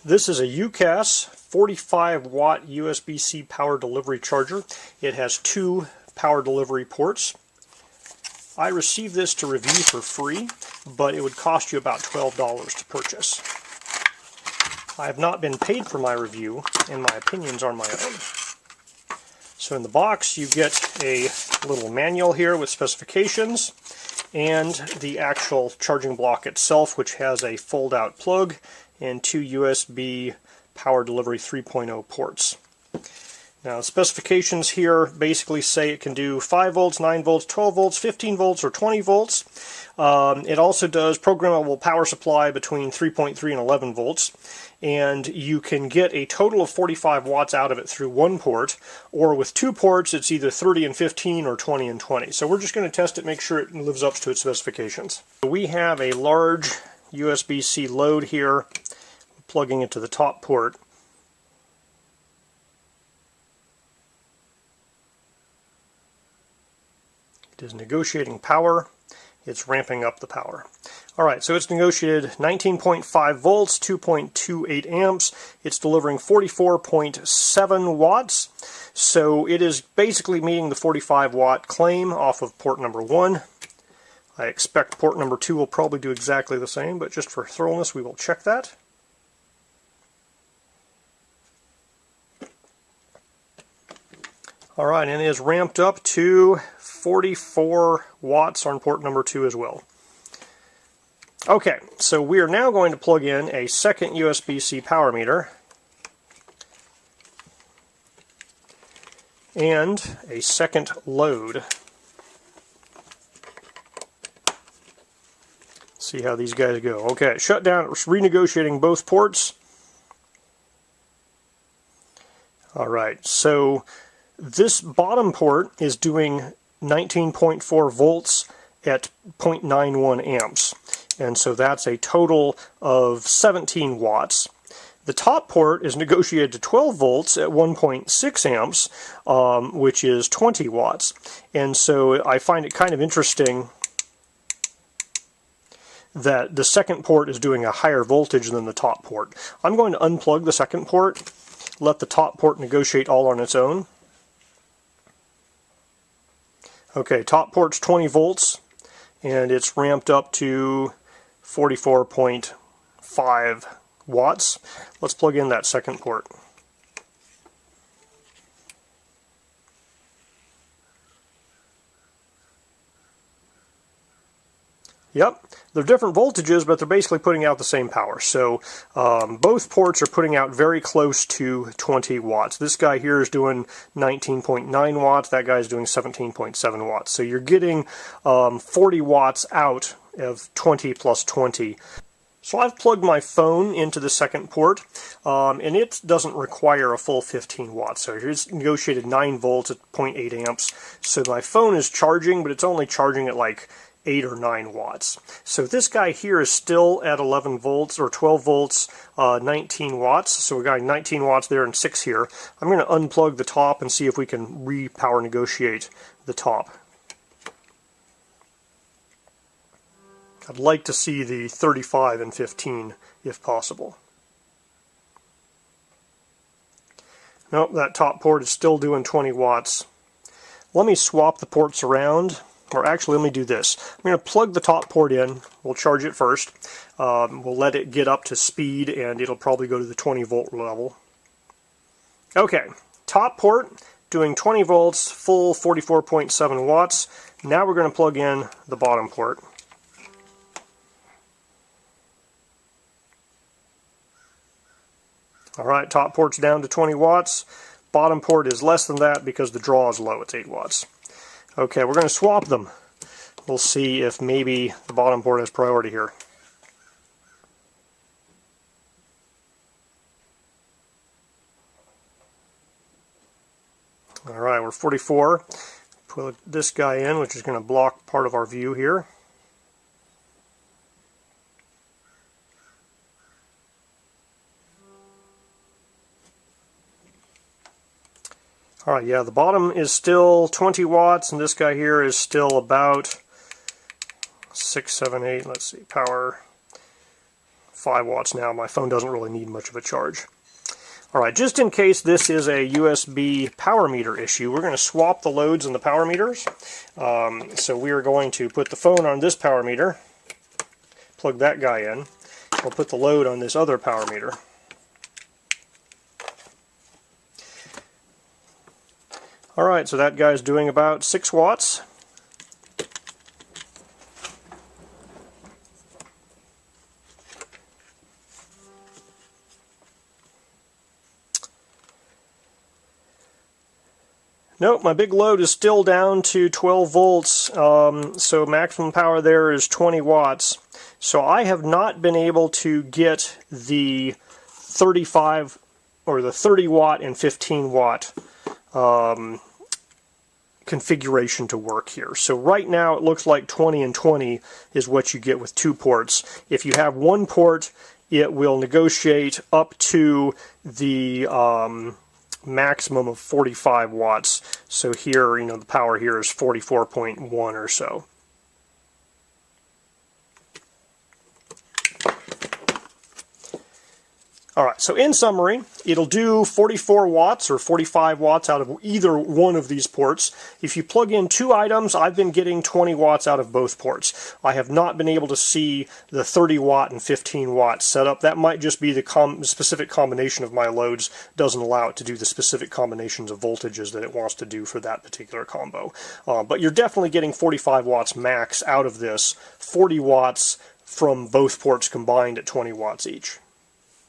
This is a Yoocas 45 watt USB-C power delivery charger. It has two power delivery ports. I received this to review for free, but it would cost you about $12 to purchase. I have not been paid for my review, and my opinions are my own. So in the box you get a little manual here with specifications and the actual charging block itself, which has a fold-out plug and two USB power delivery 3.0 ports. Now the specifications here basically say it can do 5 volts, 9 volts, 12 volts, 15 volts, or 20 volts. It also does programmable power supply between 3.3 and 11 volts, and you can get a total of 45 watts out of it through one port, or with two ports it's either 30 and 15 or 20 and 20. So we're just going to test it, make sure it lives up to its specifications. We have a large USB-C load here, plugging it to the top port. It is negotiating power. It's ramping up the power. Alright, so it's negotiated 19.5 volts, 2.28 amps. It's delivering 44.7 watts. So it is basically meeting the 45 watt claim off of port number 1. I expect port number 2 will probably do exactly the same, but just for thoroughness we will check that. Alright, and it is ramped up to 44 watts on port number 2 as well. Okay, so we are now going to plug in a second USB-C power meter and a second load. See how these guys go. Okay, shut down, renegotiating both ports. Alright, so this bottom port is doing 19.4 volts at 0.91 amps, and so that's a total of 17 watts. The top port is negotiated to 12 volts at 1.6 amps, which is 20 watts. And so I find it kind of interesting that the second port is doing a higher voltage than the top port. I'm going to unplug the second port, let the top port negotiate all on its own. Okay, top port's 20 volts, and it's ramped up to 44.5 watts. Let's plug in that second port. Yep, they're different voltages, but they're basically putting out the same power. So both ports are putting out very close to 20 watts. This guy here is doing 19.9 watts, that guy's doing 17.7 watts. So you're getting 40 watts out of 20 plus 20. So I've plugged my phone into the second port, and it doesn't require a full 15 watts. So here's negotiated 9 volts at 0.8 amps. So my phone is charging, but it's only charging at like 8 or 9 watts. So this guy here is still at 11 volts or 12 volts, 19 watts. So we got 19 watts there and 6 here. I'm going to unplug the top and see if we can re-power negotiate the top. I'd like to see the 35 and 15 if possible. Nope, that top port is still doing 20 watts. Let me swap the ports around. Or actually, let me do this. I'm going to plug the top port in. We'll charge it first. We'll let it get up to speed, and it'll probably go to the 20 volt level. Okay, top port doing 20 volts, full 44.7 watts. Now we're going to plug in the bottom port. Alright, top port's down to 20 watts. Bottom port is less than that because the draw is low. It's 8 watts. Okay, we're going to swap them. We'll see if maybe the bottom port has priority here. Alright, we're 44. Put this guy in, which is going to block part of our view here. Alright, yeah, the bottom is still 20 watts, and this guy here is still about 6, 7, 8, let's see, power 5 watts now. My phone doesn't really need much of a charge. Alright, just in case this is a USB power meter issue, we're going to swap the loads in the power meters. So we are going to put the phone on this power meter, plug that guy in. We'll put the load on this other power meter. Alright, so that guy's doing about 6 watts. Nope, my big load is still down to 12 volts, so maximum power there is 20 watts. So I have not been able to get the 35 or the 30 watt and 15 watt configuration to work here. So right now it looks like 20 and 20 is what you get with 2 ports. If you have 1 port, it will negotiate up to the maximum of 45 watts. So here, you know, the power here is 44.1 or so. Alright, so in summary, it'll do 44 watts or 45 watts out of either one of these ports. If you plug in 2 items, I've been getting 20 watts out of both ports. I have not been able to see the 30 watt and 15 watt setup. That might just be the specific combination of my loads doesn't allow it to do the specific combinations of voltages that it wants to do for that particular combo. But you're definitely getting 45 watts max out of this, 40 watts from both ports combined at 20 watts each.